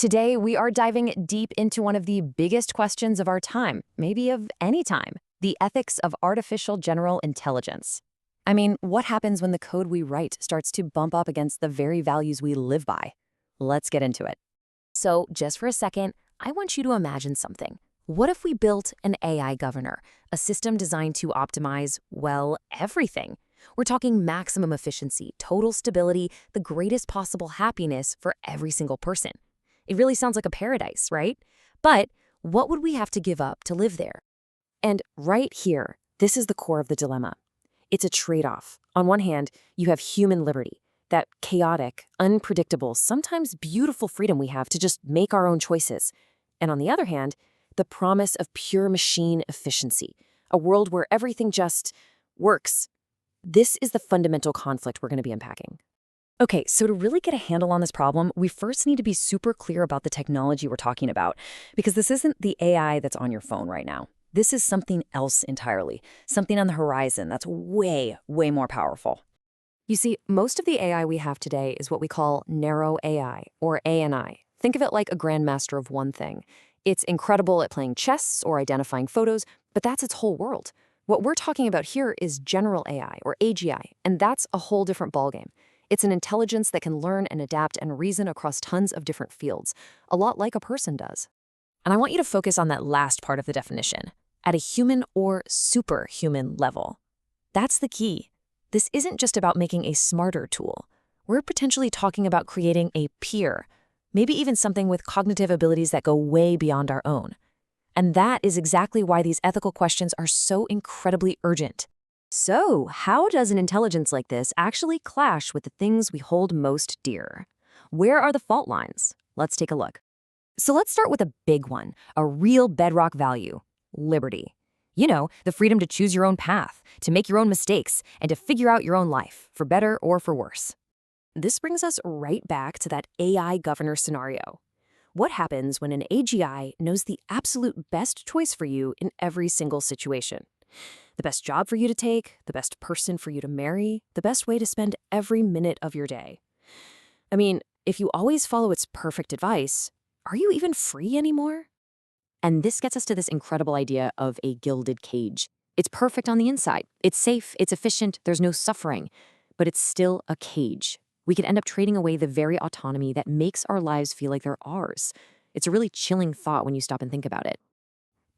Today, we are diving deep into one of the biggest questions of our time, maybe of any time, the ethics of artificial general intelligence. I mean, what happens when the code we write starts to bump up against the very values we live by? Let's get into it. So, just for a second, I want you to imagine something. What if we built an AI governor, a system designed to optimize, well, everything? We're talking maximum efficiency, total stability, the greatest possible happiness for every single person. It really sounds like a paradise, right? But what would we have to give up to live there? And right here, this is the core of the dilemma. It's a trade-off. On one hand, you have human liberty, that chaotic, unpredictable, sometimes beautiful freedom we have to just make our own choices. And on the other hand, the promise of pure machine efficiency, a world where everything just works. This is the fundamental conflict we're going to be unpacking. Okay, so to really get a handle on this problem, we first need to be super clear about the technology we're talking about, because this isn't the AI that's on your phone right now. This is something else entirely, something on the horizon that's way, way more powerful. You see, most of the AI we have today is what we call narrow AI, or ANI. Think of it like a grandmaster of one thing. It's incredible at playing chess or identifying photos, but that's its whole world. What we're talking about here is general AI, or AGI, and that's a whole different ballgame. It's an intelligence that can learn and adapt and reason across tons of different fields, a lot like a person does. And I want you to focus on that last part of the definition, at a human or superhuman level. That's the key. This isn't just about making a smarter tool. We're potentially talking about creating a peer, maybe even something with cognitive abilities that go way beyond our own. And that is exactly why these ethical questions are so incredibly urgent. So, how does an intelligence like this actually clash with the things we hold most dear? Where are the fault lines? Let's take a look. So let's start with a big one, a real bedrock value, liberty. You know, the freedom to choose your own path, to make your own mistakes, and to figure out your own life, for better or for worse. This brings us right back to that AI governor scenario. What happens when an AGI knows the absolute best choice for you in every single situation? The best job for you to take, the best person for you to marry, the best way to spend every minute of your day. I mean, if you always follow its perfect advice, are you even free anymore? And this gets us to this incredible idea of a gilded cage. It's perfect on the inside. It's safe, it's efficient, there's no suffering, but it's still a cage. We could end up trading away the very autonomy that makes our lives feel like they're ours. It's a really chilling thought when you stop and think about it.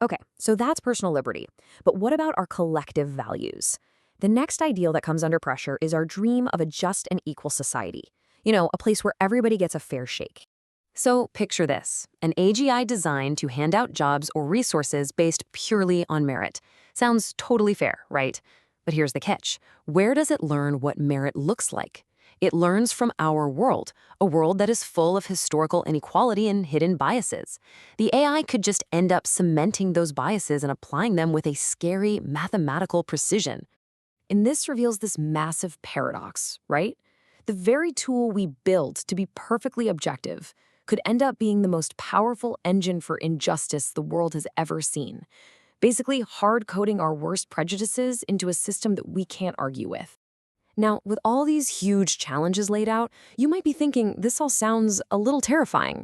Okay, so that's personal liberty. But what about our collective values? The next ideal that comes under pressure is our dream of a just and equal society. You know, a place where everybody gets a fair shake. So picture this, an AGI designed to hand out jobs or resources based purely on merit. Sounds totally fair, right? But here's the catch. Where does it learn what merit looks like? It learns from our world, a world that is full of historical inequality and hidden biases. The AI could just end up cementing those biases and applying them with a scary mathematical precision. And this reveals this massive paradox, right? The very tool we build to be perfectly objective could end up being the most powerful engine for injustice the world has ever seen. Basically, hard-coding our worst prejudices into a system that we can't argue with. Now, with all these huge challenges laid out, you might be thinking this all sounds a little terrifying.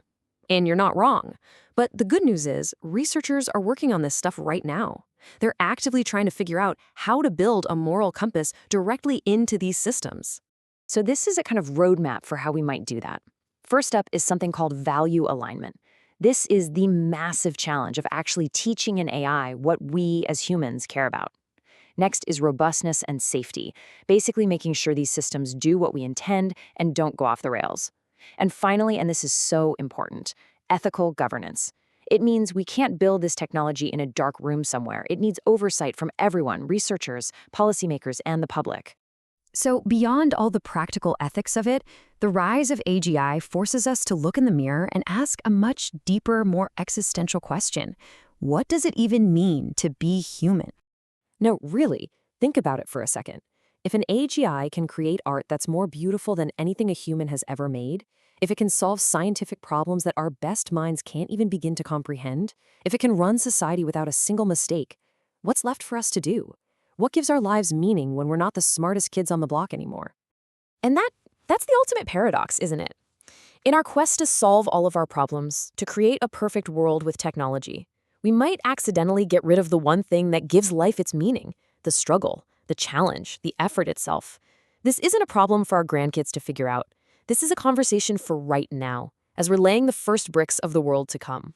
And you're not wrong. But the good news is, researchers are working on this stuff right now. They're actively trying to figure out how to build a moral compass directly into these systems. So this is a kind of roadmap for how we might do that. First up is something called value alignment. This is the massive challenge of actually teaching an AI what we as humans care about. Next is robustness and safety, basically making sure these systems do what we intend and don't go off the rails. And finally, and this is so important, ethical governance. It means we can't build this technology in a dark room somewhere. It needs oversight from everyone, researchers, policymakers, and the public. So beyond all the practical ethics of it, the rise of AGI forces us to look in the mirror and ask a much deeper, more existential question. What does it even mean to be human? No, really, think about it for a second. If an AGI can create art that's more beautiful than anything a human has ever made, if it can solve scientific problems that our best minds can't even begin to comprehend, if it can run society without a single mistake, what's left for us to do? What gives our lives meaning when we're not the smartest kids on the block anymore? And that's the ultimate paradox, isn't it? In our quest to solve all of our problems, to create a perfect world with technology, we might accidentally get rid of the one thing that gives life its meaning, the struggle, the challenge, the effort itself. This isn't a problem for our grandkids to figure out. This is a conversation for right now, as we're laying the first bricks of the world to come.